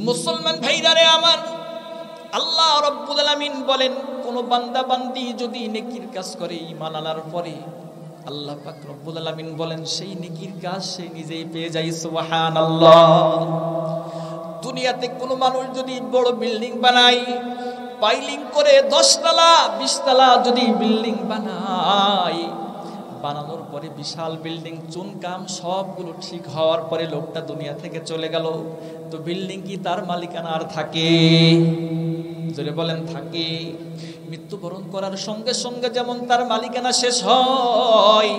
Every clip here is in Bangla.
মুসলমান ভাইরারে আমার, আল্লাহ রাব্বুল আলামিন বলেন কোন বান্দা বান্দি যদি নেকির কাজ করে ঈমান আনার পরে আল্লাহ পাক রব্বুল আলামিন বলেন সেই নেকির কাজ সে নিজেই পেয়ে যায়। সুবহানাল্লাহ। দুনিয়াতে কোন মানুষ যদি বড় বিল্ডিং বানায়, পাইলিং করে 10 তলা 20 তলা যদি বিল্ডিং বানায়, বানানোর পরে বিশাল বিল্ডিং চুনকাম সবগুলো ঠিক হওয়ার পরে লোকটা দুনিয়া থেকে চলে গেল, তো বিল্ডিং কি তার মালিকানা আর থাকে? জোরে বলেন থাকে? মৃত্যুবরণ করার সঙ্গে সঙ্গে যেমন তার মালিকানা শেষ হয়,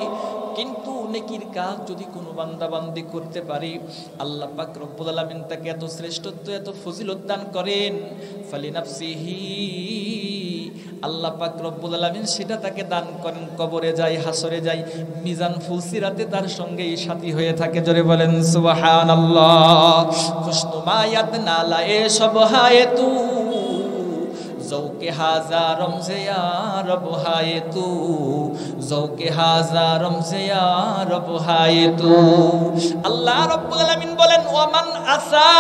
কিন্তু নেকির কাজ যদি কোনো বান্দা বান্দি করতে পারে আল্লাহ পাক রব্বুল আলামিন তাকে এত শ্রেষ্ঠত্ব এত ফজিলত দান করেন, ফালিনাফসিহি, আল্লাহ পাক রব্বুল আলামিন সেটা তাকে দান করেন। কবরে যায়, হাসরে যায়, মিজান ফুলসিরাতে তার সঙ্গেই সাথী হয়ে থাকে। জোরে বলেন সুবহানাল্লাহ। খুশনুমায়াত নালা এ সব হায়ে তু, জৌকে হাজারম সে ইয়া রব হায়ে তু, জৌকে হাজারম সে ইয়া রব হায়ে তু। আল্লাহ রাব্বুল আলামিন বলেন ওয়ামান আসা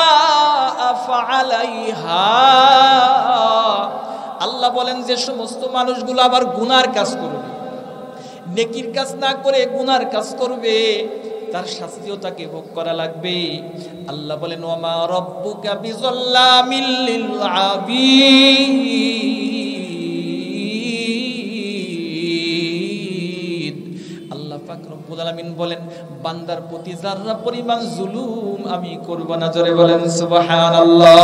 ফাআলাইহা, আল্লাহ বলেন যে সমস্ত মানুষগুলো আবার গুনার কাজ করবে, নেকির কাজ না করে গুনার কাজ করবে, তার শাস্তিও তাকে ভোগ করা লাগবে। আল্লাহ বলেন ওয়ামা রাব্বুকা বিযাল্লামিল লিল আবিদ। আল্লাহ পাক রব্বুল আলামিন বলেন বান্দার প্রতি যারা পরিমাণ জুলুম আমি করব না। জোরে বলেন সুবহানাল্লাহ।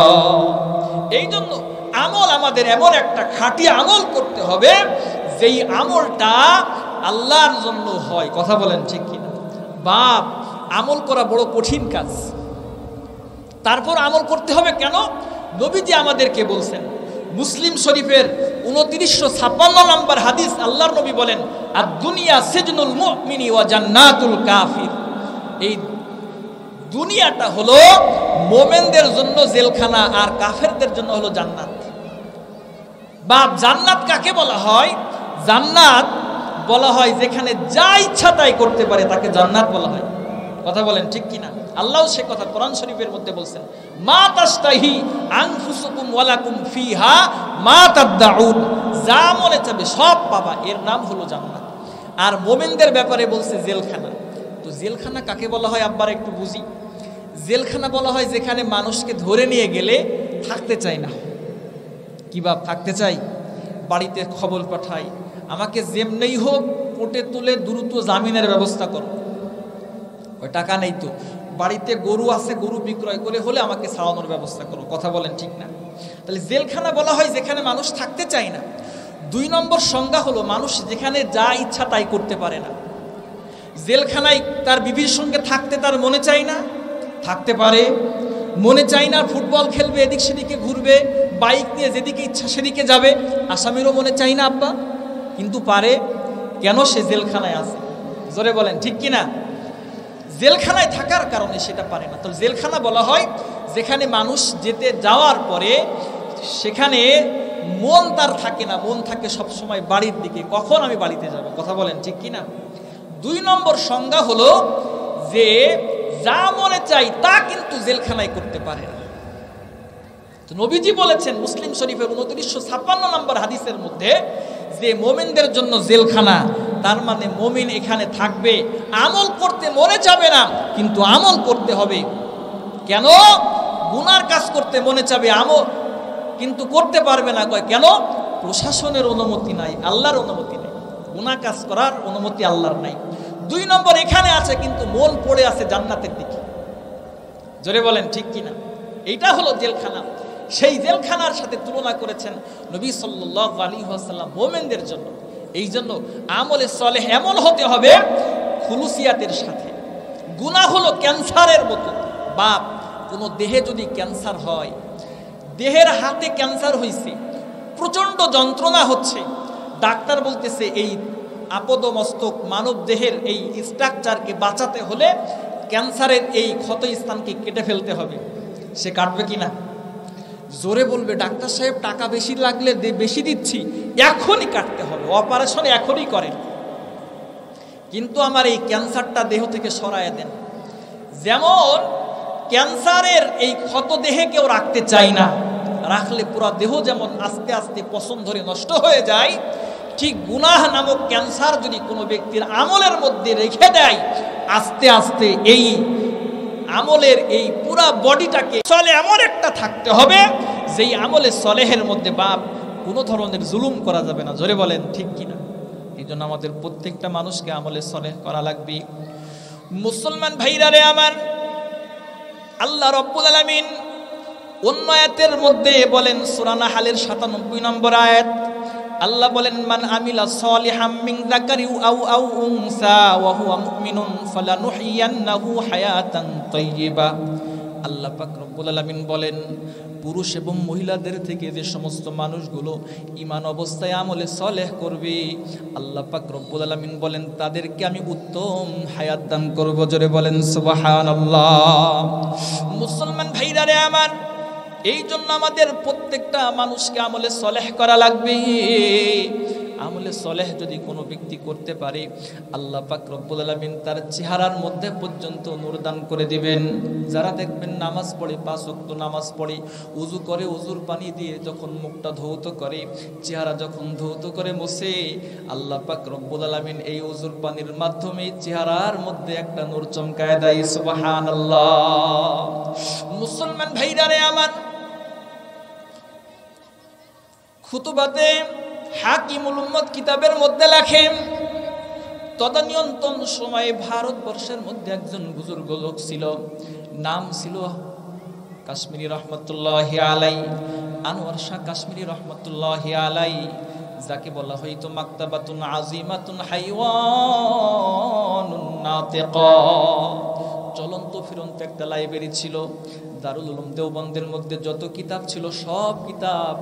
এই জন্য আমল আমাদের এমন একটা খাঁটি আমল করতে হবে যেই আমলটা আল্লাহর জন্য হয়। কথা বলেন ঠিক কিনা? বাপ, আমল করা বড় কঠিন কাজ, তারপর আমল করতে হবে কেন? নবীজি আমাদেরকে বলছেন, মুসলিম শরীফের 2956 নম্বর হাদিস, আল্লাহর নবী বলেন আদ-দুনিয়া সিজনুল মুমিনি ওয়া জান্নাতুল কাফির। এই দুনিয়াটা হলো মুমিনদের জন্য জেলখানা আর কাফেরদের জন্য হলো জান্নাত। বাপ, জান্নাত কাকে বলা হয়? জান্নাত বলা হয় যেখানে যা ইচ্ছা তাই করতে পারে তাকে জান্নাত বলা হয়। কথা বলেন ঠিক কিনা? আল্লাহ সে কথা কোরআন শরীফের মধ্যে বলছেন, মা তাস্তাহি আনফুসুকুম ওয়ালাকুম ফিহা মা তাদউন, যা মনে চাবে সব পাবা, এর নাম হলো জান্নাত। আর মুমিনদের ব্যাপারে বলছে জেলখানা। তো জেলখানা কাকে বলা হয় আব্বার একটু বুঝি। জেলখানা বলা হয় যেখানে মানুষকে ধরে নিয়ে গেলে থাকতে চায় না। কি বাপ, থাকতে চাই? বাড়িতে খবর পাঠাই, আমাকে যেমনেই হোক কোর্টে তুলে দ্রুত জামিনের ব্যবস্থা করো। ওই টাকা নেই তো, বাড়িতে গরু আছে, গরু বিক্রয় করে হলে আমাকে ছাড়ানোর ব্যবস্থা করো। কথা বলেন ঠিক না? তাহলে জেলখানা বলা হয় যেখানে মানুষ থাকতে চায় না। 2 নম্বর সংজ্ঞা হলো মানুষ যেখানে যা ইচ্ছা তাই করতে পারে না। জেলখানায় তার বিবির সঙ্গে থাকতে তার মনে চায় না, থাকতে পারে। মনে চায় না ফুটবল খেলবে, এদিক সেদিকে ঘুরবে, বাইক নিয়ে যেদিকে ইচ্ছা সেদিকে যাবে। আসামিরও মনে চায় না আব্বা, কিন্তু পারে। কেন? সে জেলখানায় আছে। জোরে বলেন ঠিক কিনা? জেলখানায় থাকার কারণে সেটা পারে না। তো জেলখানা বলা হয় যেখানে মানুষ যেতে যাওয়ার পরে সেখানে মন তার থাকে না, মন থাকে সবসময় বাড়ির দিকে, কখন আমি বাড়িতে যাব। কথা বলেন ঠিক কিনা? 2 নম্বর সংজ্ঞা হলো যে যা মনে চাই তা কিন্তু জেলখানায় করতে পারে না। তো নবীজি বলেছেন মুসলিম শরীফের 2956 নম্বর হাদিসের মধ্যে যে মুমিনদের জন্য জেলখানা, তার মানে মুমিন এখানে থাকবে, আমল করতে মনে যাবে না, কিন্তু আমল করতে হবে। কেন? গুনার কাজ করতে মনে চাবে, আমল কিন্তু করতে পারবে না। কয় কেন? প্রশাসনের অনুমতি নাই, আল্লাহর অনুমতি নেই, গুনাহ কাজ করার অনুমতি আল্লাহর নাই। 2 নম্বর এখানে আছে কিন্তু মন পড়ে আছে জান্নাতের দিকে। জোরে বলেন ঠিক কিনা? এইটা হলো জেলখানা। সেই জেলখানার সাথে তুলনা করেছেন নবী সাল্লাল্লাহু আলাইহি ওয়াসাল্লাম মুমিনদের জন্য। এই জন্য আমলে সালেহ এমন হতে হবে খুলুসিয়াতের সাথে। গুনাহ হলো ক্যান্সারের মতো। বাপ, কোনো দেহে যদি ক্যান্সার হয়, দেহের হাতে ক্যান্সার হয়েছে, প্রচণ্ড যন্ত্রণা হচ্ছে, ডাক্তার বলতেছে এই আপদমস্তক মানব দেহের এই স্ট্রাকচারকে বাঁচাতে হলে ক্যান্সারের এই ক্ষত স্থানকে কেটে ফেলতে হবে। সে কাটবে কিনা? জোরে বলবে ডাক্তার সাহেব টাকা বেশি লাগলে বেশি দিচ্ছি, এখনই কাটতে হবে, অপারেশন এখনই করেন, কিন্তু আমার এই ক্যান্সারটা দেহ থেকে সরায় দেন। যেমন ক্যান্সারের এই ক্ষত দেহে কেউ রাখতে চায় না। রাখলে পুরো দেহ যেমন আস্তে আস্তে পচন ধরে নষ্ট হয়ে যায়, ঠিক গুনাহ নামক ক্যান্সার যদি কোনো ব্যক্তির আমলের মধ্যে রেখে দেয়, আস্তে আস্তে এই আমলের এই পুরা বডিটাকে চলে এমন একটা থাকতে হবে যেই আমলে সলেহের মধ্যে বাপ কোনো ধরনের জুলুম করা যাবে না। জোরে বলেন ঠিক কিনা? এই জন্য আমাদের প্রত্যেকটা মানুষকে আমলে সলেহ করা লাগবে। মুসলমান ভাইরা রে আমার, আল্লাহ রাব্বুল আলামিন অন্য আয়াতের মধ্যে বলেন, সূরা নাহলের ৯৭ নম্বর আয়াত, আল্লাহ বলেন, মান আমিলা সলিহাম মিন যাকারি আও উনসা ওয়া হুয়া মুমিনুন ফালানুহইয়ান্নাহু হায়াতান তাইয়্যিবা। আল্লাহ পাক রব্বুল আলামিন বলেন, পুরুষ এবং মহিলাদের থেকে যে সমস্ত মানুষগুলো ঈমান অবস্থায় আমলে সলেহ করবে, আল্লাহ পাক রব্বুল আলামিন বলেন তাদেরকে আমি উত্তম হায়াত দান করব। জোরে বলেন সুবহানাল্লাহ। মুসলমান ভাইরা রে আমার, এই জন্য আমাদের প্রত্যেকটা মানুষকে আমলে সলেহ করা লাগবে। আমলে সলেহ যদি কোনো ব্যক্তি করতে পারে, আল্লাহ পাক রব্বুল আলামিন তার চেহারার মধ্যে পর্যন্ত নূর দান করে দিবেন। যারা দেখবেন নামাজ পড়ে, ৫ ওয়াক্ত নামাজ পড়ে, উযু করে, উযুর পানি দিয়ে যখন মুখটা ধৌত করে, চেহারা যখন ধৌত করে মোছে, আল্লাহ পাক রব্বুল আলামিন এই উযুর পানির মাধ্যমে চেহারার মধ্যে একটা নূর চমকায় দেয়। সুবহানাল্লাহ। মুসলমান ভাইরা রে আমার, খুতুবাতে হাকিমুল উম্মত কিতাবের মধ্যে লেখেন, তদানীন্তন সময়ে ভারতবর্ষের মধ্যে একজন বুজুর্গ লোক ছিল, নাম ছিল কাশ্মীরি রহমতুল্লাহি আলাই, আনোয়ার শাহ কাশ্মীরি রহমতুল্লাহি আলাই, যাকে বলা হইতো মাকতাবাতুন আজিমাতুন হাইওয়ানুন নাতিকা। চলন্ত ফিরন্ত একটা লাইব্রেরি ছিল। দারুল উলুম দেওবন্দের মধ্যে যত কিতাব ছিল সব কিতাব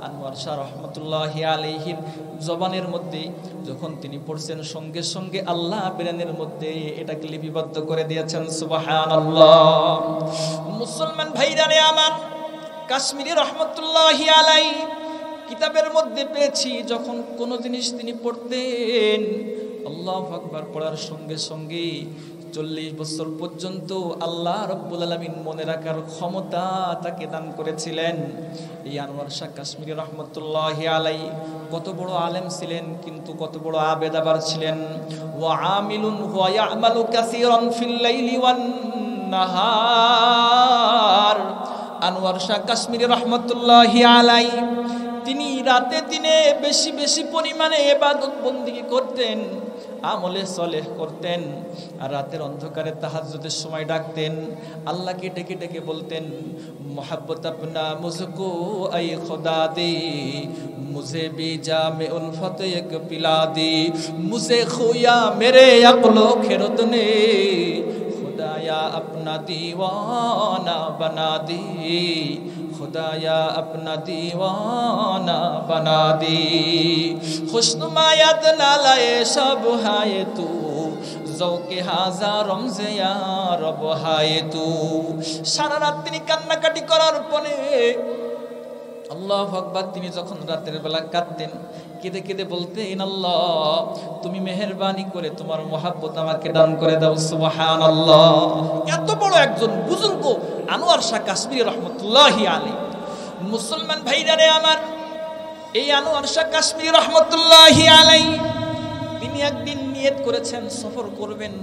আনোয়ার শাহ রহমতুল্লাহি আলাইহির জবানের মধ্যে যখন তিনি পড়ছেন, সঙ্গে সঙ্গে আল্লাহ ব্রেনের মধ্যে এটাকে লিপিবদ্ধ করে দিয়েছেন। সুবহানাল্লাহ। মুসলমান ভাইরা রে আমার, কাশ্মীরি রহমতুল্লাহি আলাই কিতাবের মধ্যে পেয়েছি, যখন কোনো জিনিস তিনি পড়তেন, আল্লাহু আকবার পড়ার সঙ্গে সঙ্গে ৪০ বছর পর্যন্ত আল্লাহ রাব্বুল আলামিন মনে রাখার ক্ষমতা তাকে দান করেছিলেন। এই আনোয়ার শাহ কাশ্মীরি রহমতুল্লাহি আলাই কত বড় আলেম ছিলেন, কিন্তু কত বড় আবেদ আবার ছিলেন। ওয়া আমিলুন ওয়া ইয়ামালু কাসীরান ফিল লাইলি ওয়ান নাহার। আনোয়ার শাহ কাশ্মীরি রহমতুল্লাহি আলাই তিনি রাতে দিনে বেশি বেশি পরিমাণে ইবাদত বন্দেগী করতেন, আমলে সলেহ করতেন, আর রাতের অন্ধকারে তাহাজ্জুদের সময় ডাকতেন, আল্লাহকে ডেকে ডেকে বলতেন, মোহাব্বত আপনা মুঝকো আই খুদা দে, মুঝে भी जामे उल्फत एक पिला दी, मुझे खोया मेरे अक्लो खिरत ने, खुदाया अपना दीवाना बना दी, खुदाया अपना दीवाना बना दी, खुशनुमायत नालाए सब हाय तू, জৌকে হাজার রমজে ইয়া রব হায় তু। সারা রাত তিনি কান্নাকাটি করার পরে, আল্লাহু আকবার, তিনি যখন রাতের বেলা কাঁদতেন, কেঁদে কেঁদে বলতেন, আল্লাহ তুমি মেহেরবানি করে তোমার মহাব্বত আমাকে দান করে দাও। সুবহানাল্লাহ। এত বড় একজন বুজুর্গ আনোয়ার শাহ কাশ্মীরি রহমতুল্লাহি আলাইহি। মুসলমান ভাইরা রে আমার, এই আনোয়ার শাহ কাশ্মীরি রহমতুল্লাহি আলাইহি তিনি একদিন নিয়ত করেছেন সফর করবেন,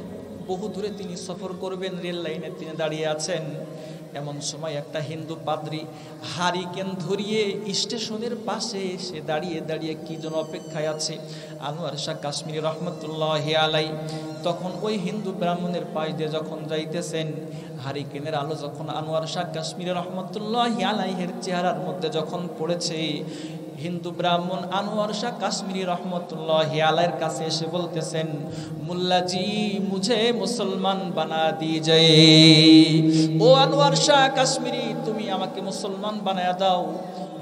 বহু দূরে তিনি সফর করবেন, রেল লাইনে তিনি দাঁড়িয়ে আছেন। এমন সময় একটা হিন্দু পাদ্রী হারিকেন ধরিয়ে স্টেশনের পাশে সে দাঁড়িয়ে দাঁড়িয়ে কি যেন অপেক্ষায় আছে। আনোয়ার শাহ কাশ্মীরি রহমতুল্লাহি আলাইহি তখন ওই হিন্দু ব্রাহ্মণের পাশ দিয়ে যখন যাইতেছেন, হারিকেনের আলো যখন আনোয়ার শাহ কাশ্মীরি রহমতুল্লাহি আলাইহির চেহারার মধ্যে যখন পড়েছে, হিন্দু ব্রাহ্মণ আনোয়ার শাহ কাশ্মীরি রহমতুল্লাহি আলাইহির কাছে এসে বলতেছেন, মুল্লাজি মুঝে মুসলমান বানা দিজিয়ে। ও আনোয়ার শাহ কাশ্মীরি, তুমি আমাকে মুসলমান বানায়া দাও।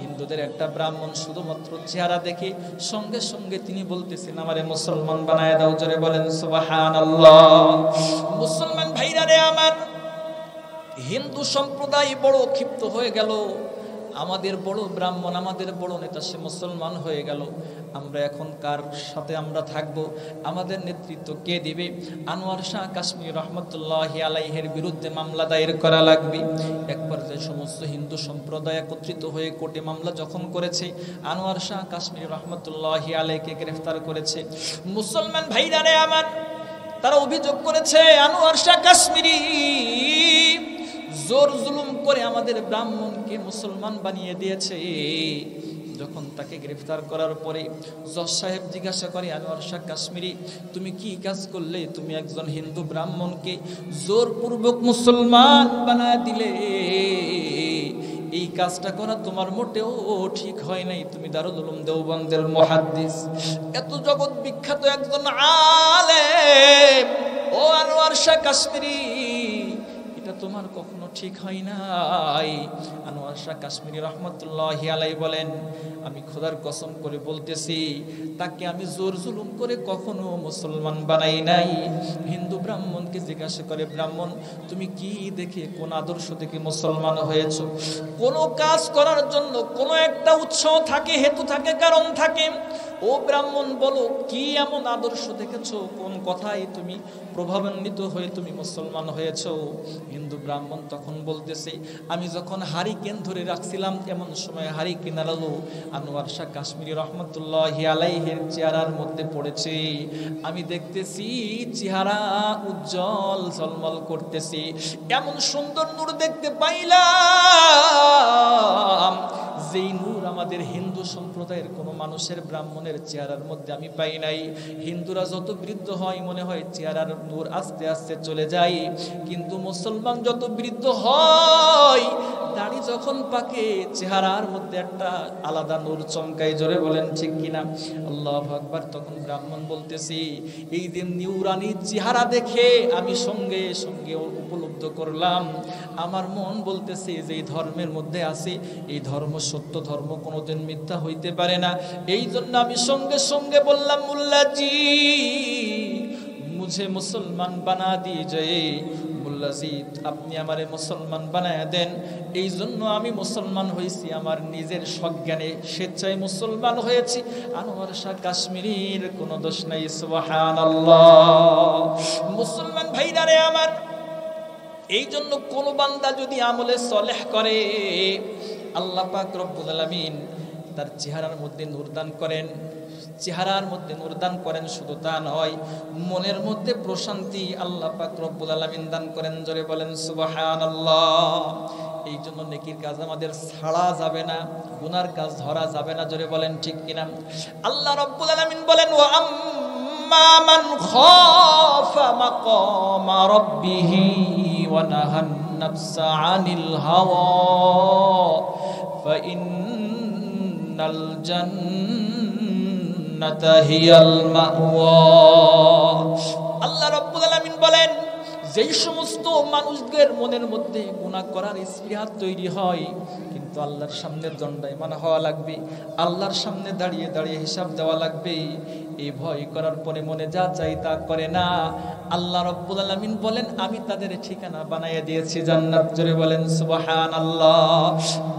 হিন্দুদের একটা ব্রাহ্মণ শুধুমাত্র চেহারা দেখে সঙ্গে সঙ্গে তিনি বলতেছেন, আমারে মুসলমান বানায়া দাও। জোরে বলেন সুবহানাল্লাহ। মুসলমান ভাইরা রে আমার, হিন্দু সম্প্রদায় বড় ক্ষিপ্ত হয়ে গেল, আমাদের বড় ব্রাহ্মণ, আমাদের বড় নেতা সে মুসলমান হয়ে গেল। আমরা এখন কার সাথে আমরা থাকব, আমাদের নেতৃত্ব কে দিবে? আনোয়ার শাহ কাশ্মীর রহমতুল্লাহি আলাইহির বিরুদ্ধে মামলা দায়ের করা লাগবে। একবার যে সমস্ত হিন্দু সম্প্রদায় একত্রিত হয়ে কোর্টে মামলা যখন করেছে, আনোয়ার শাহ কাশ্মীর রহমতুল্লাহি আলাইহিকে গ্রেফতার করেছে। মুসলমান ভাইরা রে আমার, তারা অভিযোগ করেছে আনোয়ার শাহ কাশ্মীরি জোর জুলুম করে আমাদের ব্রাহ্মণকে মুসলমান বানিয়ে দিয়েছে। যখন তাকে গ্রেফতার করার পরে জজ সাহেব জিজ্ঞাসা করে, আনোয়ার শাহ কাশ্মীরি তুমি কি কাজ করলে? তুমি একজন হিন্দু ব্রাহ্মণকে জোরপূর্বক মুসলমান বানায় দিলে, এই কাজটা করা তোমার মোটেও ঠিক হয় নাই। তুমি দারুল উলুম দেওবন্দের মুহাদ্দিস, এত জগৎ বিখ্যাত একজন আলেম, ও আনোয়ার শাহ কাশ্মীরি এটা তোমার কখনো ঠিক হয় নাই। আনোয়ার শাহ কাশ্মীরি রহমতুল্লাহি আলাইহি বলেন, আমি খোদার কসম করে বলতেছি, তাকে আমি জোর জুলুম করে কখনো মুসলমান বানাই নাই। হিন্দু ব্রাহ্মণকে জিজ্ঞাসা করে, ব্রাহ্মণ তুমি কি দেখে, কোন আদর্শ থেকে মুসলমান হয়েছো? কোন কাজ করার জন্য কোনো একটা উৎস থাকে, হেতু থাকে, কারণ থাকে। ও ব্রাহ্মণ বলো, কি এমন আদর্শ দেখেছো? কোন কথায় তুমি প্রভাবান্বিত হয়ে তুমি মুসলমান হয়েছো? হিন্দু ব্রাহ্মণ তখন বলতেছে, আমি যখন হারিকেন ধরে রাখছিলাম, এমন সময় হারিকেন আলো আনোয়ার শাহ কাশ্মীরি রহমতুল্লাহি আলাইহির চেহারার মধ্যে পড়েছে। আমি দেখতেছি চেহারা উজ্জ্বল ঝলমল করতেছে, এমন সুন্দর নূর দেখতে পাইলাম যেই নূর আমাদের হিন্দু সম্প্রদায়ের কোনো মানুষের ব্রাহ্মণের চেহারার মধ্যে আমি পাই নাই। হিন্দুরা যত বৃদ্ধ হয় মনে হয় চেহারার নূর আস্তে আস্তে চলে যায়, কিন্তু মুসলমান যত বৃদ্ধ হয়, দাড়ি যখন পাকে, চেহারার মধ্যে একটা আলাদা নূর চমকায়। জোরে বলেন ঠিক কিনা? আল্লাহু আকবার। তখন ব্রাহ্মণ বলতেছি, এই দিন নিউরানি চেহারা দেখে আমি সঙ্গে সঙ্গে উপলব্ধ করলাম, আমার মন বলতেছে যে এই ধর্মের মধ্যে আছে, এই ধর্ম সত্য ধর্ম, কোনোদিন মিথ্যা হইতে পারে না। এই জন্য আমি সঙ্গে সঙ্গে বললাম, মুল্লাজি মুঝে মুসলমান বানা দিজিয়ে, মুল্লাজি আপনি আমারে মুসলমান বানায় দেন। এই জন্য আমি মুসলমান হয়েছি, আমার নিজের সজ্ঞানে স্বেচ্ছায় মুসলমান হয়েছি। আনোয়ার শাহ কাশ্মীরির কোনো দোষ নাই। সুবহানাল্লাহ। মুসলমান ভাইরা রে আমার, এই জন্য কোন বান্দা যদি আমলে সলেহ করে, আল্লাহ পাক রব্বুল আলামিন তার চেহারার মধ্যে নূর দান করেন। চেহারার মধ্যে নূর দান করেন, শুধু তা নয়, মনের মধ্যে প্রশান্তি আল্লাহ পাক রব্বুল আলামিন দান করেন। জোরে বলেন সুবহানাল্লাহ। এই জন্য নেকির কাজ আমাদের ছাড়া যাবে না, গুনার কাজ ধরা যাবে না। জোরে বলেন ঠিক কিনা? আল্লাহ রব্বুল আলামিন বলেন, ওয়া আম্মা মান খাফা মাকামা রাব্বিহি ওয়া নাহান নাফসা আনিল হাওয়া ফাইন্নাল জান্নাতা হিয়াল মাওয়া। আল্লাহ রাব্বুল আলামিন বলেন, যেই সমস্ত মানুষদের মনের মধ্যে গুনাহ করার স্পৃহা তৈরি হয়, কিন্তু আল্লাহর সামনে দণ্ডায়মান হওয়া লাগবে, আল্লাহর সামনে দাঁড়িয়ে দাঁড়িয়ে হিসাব দেওয়া লাগবে, এই ভয় করার পরে মনে যা চাই তা করে না, আল্লাহ রাব্বুল আলামিন বলেন আমি তাদের ঠিকানা বানিয়ে দিয়েছি জান্নাত। জোরে বলেন সুবহানাল্লাহ।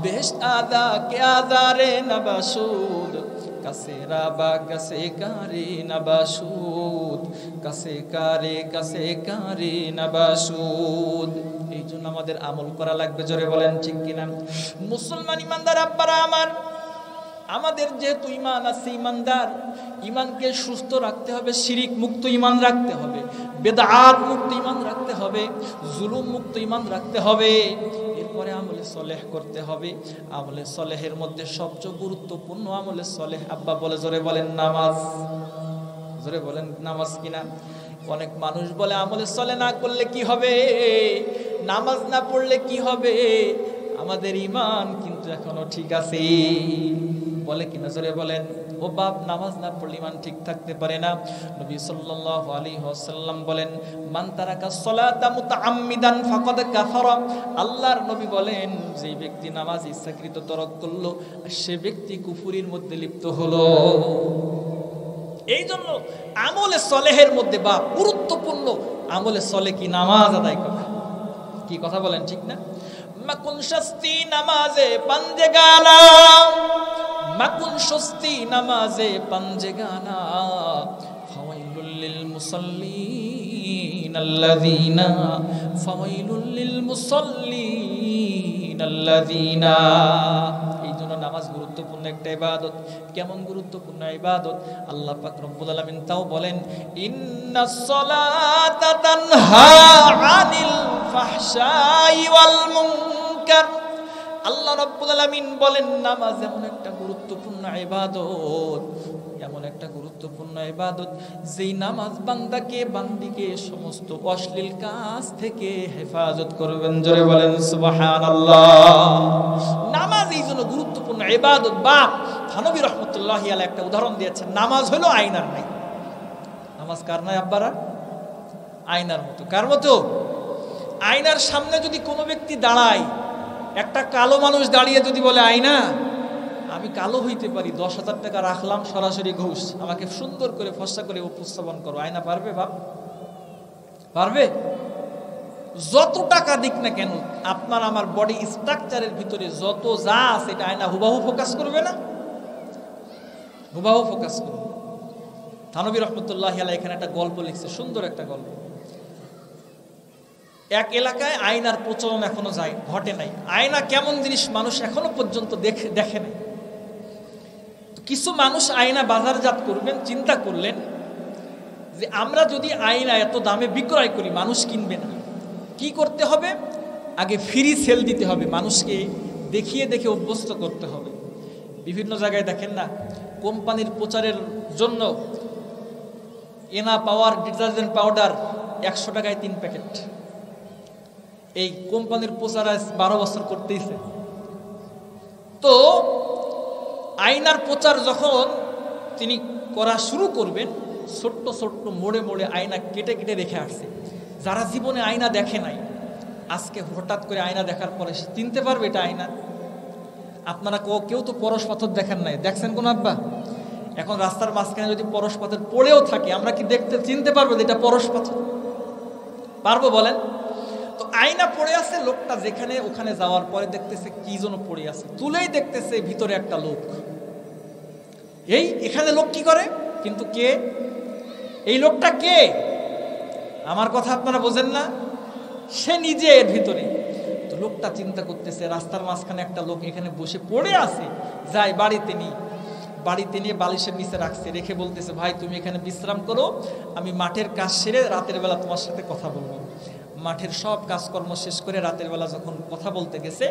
বেহেশত আদা কে আদারে নবাসুদ, কাছে রাবা কাছে কারে নবাসুদ, কাছে কারে নবাসুদ। এই জন্য আমাদের আমল করা লাগবে। জোরে বলেন ঠিক কিনা? মুসলমান ইমানদার আব্বারা আমার, আমাদের যেহেতু ইমান আছে, ইমানদার, ইমানকে সুস্থ রাখতে হবে, শিরিক মুক্ত ইমান রাখতে হবে, বেদাত মুক্ত ইমান রাখতে হবে, জুলুম মুক্ত ইমান রাখতে হবে। এরপরে আমলে সলেহ করতে হবে। আমলে সলেহের মধ্যে সবচেয়ে গুরুত্বপূর্ণ আমলে সলেহ আব্বা বলে, জোরে বলেন নামাজ। জোরে বলেন নামাজ কিনা? অনেক মানুষ বলে আমলে সলেহ না করলে কি হবে, নামাজ না পড়লে কি হবে, আমাদের ইমান কিন্তু এখনো ঠিক আছে বলে কিনা? জোরে বলেন। ও বাপ, নামাজ না পড়লে ইমান ঠিক থাকতে পারে না। নবী সাল্লাল্লাহু আলাইহি ওয়াসাল্লাম বলেন, মান তারাকা সালাতা মুতাআম্মিদান ফাকাদ কাফারা। আল্লাহর নবী বলেন, যে ব্যক্তি নামাজ ইচ্ছাকৃত তরক করলো, সে ব্যক্তি কুফরির মধ্যে লিপ্ত হলো। এই জন্য আমলে সলেহের মধ্যে বা গুরুত্বপূর্ণ আমলে সলে কি নামাজ আদায় করা। কি কথা বলেন ঠিক না? মাকুন শাস্তি নামাজে বান্দেগানা, মাকুন স্বস্তি নামাজে পাঞ্জে গানা ফাওয়াইলুল লিল মুসাল্লিন আল্লাযিনা ফাওয়াইলুল লিল মুসাল্লিন আল্লাযিনা। এই জন্য নামাজ গুরুত্বপূর্ণ একটা ইবাদত। কেমন গুরুত্বপূর্ণ ইবাদত আল্লাহ পাক রব্বুল আলামিন তাও বলেন, ইন্নাস সালাতা তানহা আনিল ফাহশাই ওয়াল মুনকার। আল্লাহ রাব্বুল আলামিন বলেন নামাজ এমন একটা গুরুত্বপূর্ণ ইবাদত, এমন একটা গুরুত্বপূর্ণ ইবাদত যেই নামাজ বান্দিকে সমস্ত অশ্লীল কাজ থেকে হেফাজত করবেন। জোরে বলেন সুবহানাল্লাহ। নামাজ এই জন্য গুরুত্বপূর্ণ ইবাদত। বাপ থানবী রাহমাতুল্লাহি আলাইহি একটা উদাহরণ দিয়েছেন, নামাজ হলো আয়নার নাই। নামাজ কার নাই আব্বারা? আয়নার মতো। কার মতো? আয়নার সামনে যদি কোনো ব্যক্তি দাঁড়ায়, একটা কালো মানুষ দাঁড়িয়ে যদি বলে আয়না আমি কালো হইতে পারি, 10,000 টাকা রাখলাম সরাসরি ঘুষ, আমাকে সুন্দর করে ফর্সা করে উপস্থাপন করো, আয়না পারবে? বাপ পারবে? যত টাকা দিক না কেন, আপনার আমার বডি স্ট্রাকচারের ভিতরে যত যা আছে এটা আয়না হুবাহু ফোকাস করবে না? হুবাহু ফোকাস করবে। থানবী রাহমাতুল্লাহি আলাইহি এখানে একটা গল্প লিখছে, সুন্দর একটা গল্প। এক এলাকায় আয়নার প্রচলন এখনো ঘটে নাই। আয়না কেমন জিনিস মানুষ এখনো পর্যন্ত দেখে নাই। কিছু মানুষ আয়না বাজারজাত করবেন, চিন্তা করলেন যে আমরা যদি আয়না এত দামে বিক্রয় করি মানুষ কিনবে না, কি করতে হবে? আগে ফ্রি সেল দিতে হবে, মানুষকে দেখিয়ে দেখে অভ্যস্ত করতে হবে। বিভিন্ন জায়গায় দেখেন না, কোম্পানির প্রচারের জন্য এনা পাওয়ার ডিটারজেন্ট পাউডার 100 টাকায় 3 প্যাকেট। এই কোম্পানির প্রচার 12 বছর করতেইছে। তো আয়নার প্রচার যখন তিনি করা শুরু করবেন, ছোট্ট ছোট্ট মোড়ে মোড়ে আয়না কেটে কেটে রেখে আসছে। যারা জীবনে আয়না দেখে নাই, আজকে হঠাৎ করে আয়না দেখার পরে চিনতে পারবে এটা আয়না। আপনারা কেউ তো পরশ পাথর দেখেন নাই, দেখছেন কোন আব্বা? এখন রাস্তার মাঝখানে যদি পরশ পাথর পড়েও থাকে, আমরা কি চিনতে পারবো যে এটা পরশ পাথর? পারবো বলেন? তো আয়না পড়ে আছে, লোকটা যেখানে ওখানে যাওয়ার পরে দেখতেছে কি যেন পড়ে আছে, তুলেই দেখতেছে ভিতরে একটা লোক। এখানে লোক কি করে? কিন্তু কে এই লোকটা? কে? আমার কথা আপনারা বোঝেন না? সে নিজে এর ভিতরে। তো লোকটা চিন্তা করতেছে, রাস্তার মাঝখানে একটা লোক এখানে বসে পড়ে আছে, যাই বাড়িতে নিয়ে বালিশের নিচে রাখছে, রেখে বলতেছে, ভাই তুমি এখানে বিশ্রাম করো, আমি মাঠের কাজ সেরে রাতের বেলা তোমার সাথে কথা বলবো। মাঠের সব কাজকর্ম শেষ করে রাতের বেলা যখন কথা বলতে গেছে,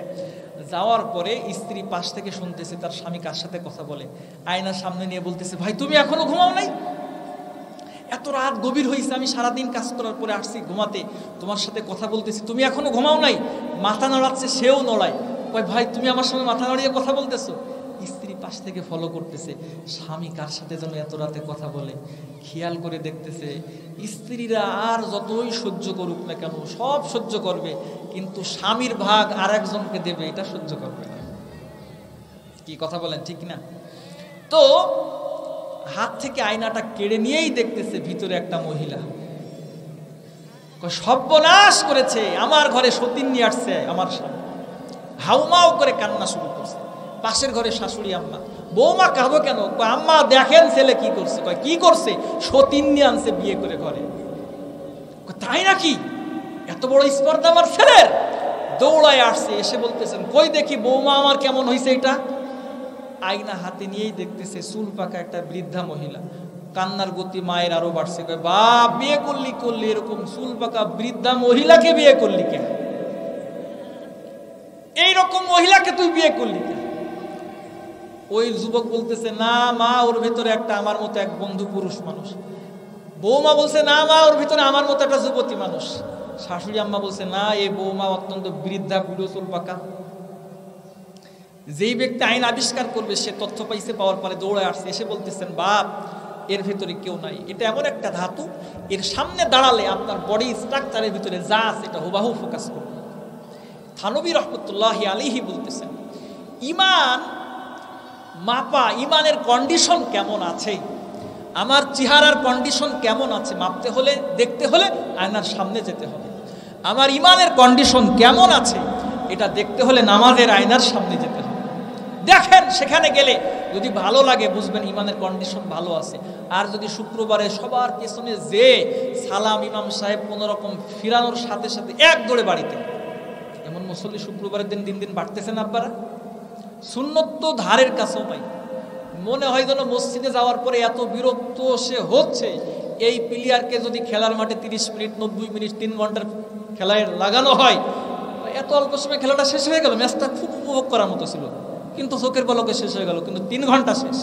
যাওয়ার পরে স্ত্রী পাশ থেকে শুনতেছে তার স্বামী কার সাথে কথা বলে। আয়নার সামনে নিয়ে বলতেছে, ভাই তুমি এখনো ঘুমাও নাই? এত রাত গভীর হয়েছে, আমি সারাদিন কাজ করার পরে আসছি ঘুমাতে, তোমার সাথে কথা বলতেছি, তুমি এখনো ঘুমাও নাই? মাথা নড়াচ্ছে, সেও নড়ায়। ভাই তুমি আমার সঙ্গে মাথা নড়িয়ে কথা বলতেছো? স্ত্রী পাশ থেকে ফলো করতেছে, স্বামী কার সাথে যেন এত রাতে কথা বলে। খেয়াল করে দেখতেছে স্ত্রীরা আর যতই সহ্য করুক না কেন সব সহ্য করবে, কিন্তু স্বামীর ভাগ আর একজনকে দেবে এটা সহ্য করবে না। কি কথা বলেন, ঠিক না? তো হাত থেকে আয়নাটা কেড়ে নিয়েই দেখতেছে ভিতরে একটা মহিলা। সর্বনাশ করেছে, আমার ঘরে সতীন নিয়ে আসছে আমার স্বামী। হাউমাউ করে কান্না শুরু করছে। পাশের ঘরে শাশুড়ি আম্মা, বৌমা কাঁদো কেন? আম্মা দেখেন ছেলে কি করছে। কি করছে? সতীন নিয়ে আনছে বিয়ে করে ঘরে। তাই নাকি? এত বড় স্পর্ধা আমার ছেলের? দৌড়ায় আসছে, এসে বলতেছেন, কই দেখি বৌমা আমার কেমন হয়েছে। এটা আয়না হাতে নিয়েই দেখতেছে চুল পাকা একটা বৃদ্ধা মহিলা। কান্নার গতি মায়ের আরো বাড়ছে। বাপ বিয়ে করলি এরকম চুল পাকা বৃদ্ধা মহিলাকে বিয়ে করলি কেন? এইরকম মহিলাকে তুই বিয়ে করলি কেন? ওই যুবক বলতেছে, না মা, ওর ভিতরে একটা আমার মতো এক বন্ধু পুরুষ মানুষ। বৌমা বলছে, না মা, ওর ভিতরে আমার মতো একটা যুবতী মানুষ। শাশুড়ি আম্মা বলছে, না, এই বৌমা অত্যন্ত বৃদ্ধা, বুড়ো, চুল পাকা। যেই ব্যক্তি আইন আবিষ্কার করবে সে তথ্য পাইছে, পাওয়ার পরে দৌড়ে আসছে, এসে বলতেছেন, বাপ এর ভিতরে কেউ নাই, এটা এমন একটা ধাতু, এর সামনে দাঁড়ালে আপনার বডি স্ট্রাকচারের ভিতরে যা আছে এটা হুবাহু ফোকাস করবে। থানবী রহমতুল্লাহি আলাইহি বলতেছেন, ইমান মাপা, ইমানের কন্ডিশন কেমন আছে, আমার চেহারার কন্ডিশন কেমন আছে মাপতে হলে, দেখতে হলে আয়নার সামনে যেতে হবে। আমার ইমানের কন্ডিশন কেমন আছে এটা দেখতে হলে নামাজের আয়নার সামনে যেতে হবে। দেখেন সেখানে গেলে যদি ভালো লাগে বুঝবেন ইমানের কন্ডিশন ভালো আছে। আর যদি শুক্রবারে সবার পেছনে যে সালাম ইমাম সাহেব কোন রকম ফিরানোর সাথে সাথে এক দৌড়ে বাড়িতে, এমন মুসল্লি শুক্রবারের দিন দিন দিন বাড়তেছেন আব্বারা। সুন্নত তো ধারের কাছেও নাই। মনে হয় যেন মসজিদে যাওয়ার পরে এত বিরক্ত সে হচ্ছে, এই প্লেয়ারকে যদি খেলার মাঠে 30 মিনিট 90 মিনিট 3 ঘন্টার খেলায় লাগানো হয়, এত অল্প সময় খেলাটা শেষ হয়ে গেল, ম্যাচটা খুব উপভোগ করার মতো ছিল, কিন্তু চোখের পলকে শেষ হয়ে গেল, কিন্তু 3 ঘন্টা শেষ।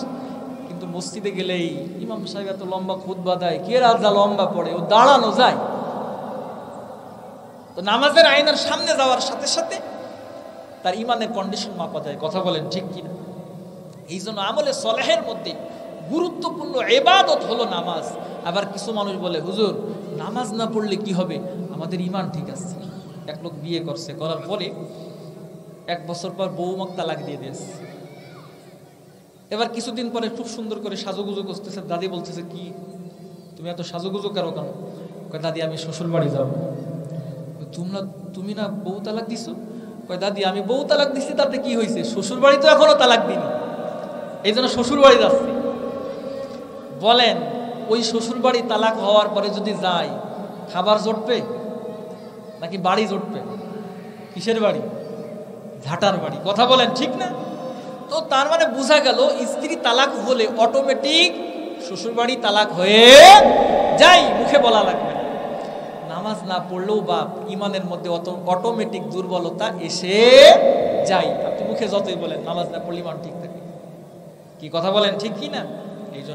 কিন্তু মসজিদে গেলেই ইমাম সাহেব এত লম্বা খুতবা দেয়, কে রাজা লম্বা পড়ে, ও দাঁড়ানো যায়। তো নামাজের আয়নার সামনে যাওয়ার সাথে সাথে তার ইমানের কন্ডিশন মাপা যায়। কথা বলেন ঠিক কিনা? এই জন্য আমলে সলেহের মধ্যে গুরুত্বপূর্ণ ইবাদত হলো নামাজ। আবার কিছু মানুষ বলে, হুজুর নামাজ না পড়লে কি হবে, আমাদের ইমান ঠিক আছে। এক লোক বিয়ে করছে, করার পরে 1 বছর পর বউ মাক তালাক দিয়ে দিয়েছে। এবার কিছুদিন পরে খুব সুন্দর করে সাজুগুজু করতেছে, দাদি বলতেছে, কি তুমি এত সাজুগুজু করো কেন? কয় দাদি আমি শ্বশুর বাড়ি যাবো। তুমি না বউ তালাক দিছো? কয় দাদি আমি বউ তালাক দিচ্ছি, তাতে কি হয়েছে, শ্বশুর বাড়ি তো এখনো তালাক দিনি, এই জন্য শ্বশুর বাড়ি যাচ্ছি। বলেন ওই শ্বশুর বাড়ি তালাক হওয়ার পরে যদি যাই, খাবার জুটবে নাকি বাড়ি জুটবে? কিসের বাড়ি? ঝাঁটার বাড়ি। কথা বলেন ঠিক না? তো তার মানে বোঝা গেল স্ত্রী তালাক হলে অটোমেটিক শ্বশুর বাড়ি তালাক হয়ে যাই, মুখে বলা লাগবে না। নামাজ না পড়লেও বা ইমানের মধ্যে অটোমেটিক দুর্বলতা এসে যায়। আপনি মুখে যতই বলেন নামাজ না পড়লে ইমান ঠিক থাকে, কি কথা বলেন ঠিক কি না?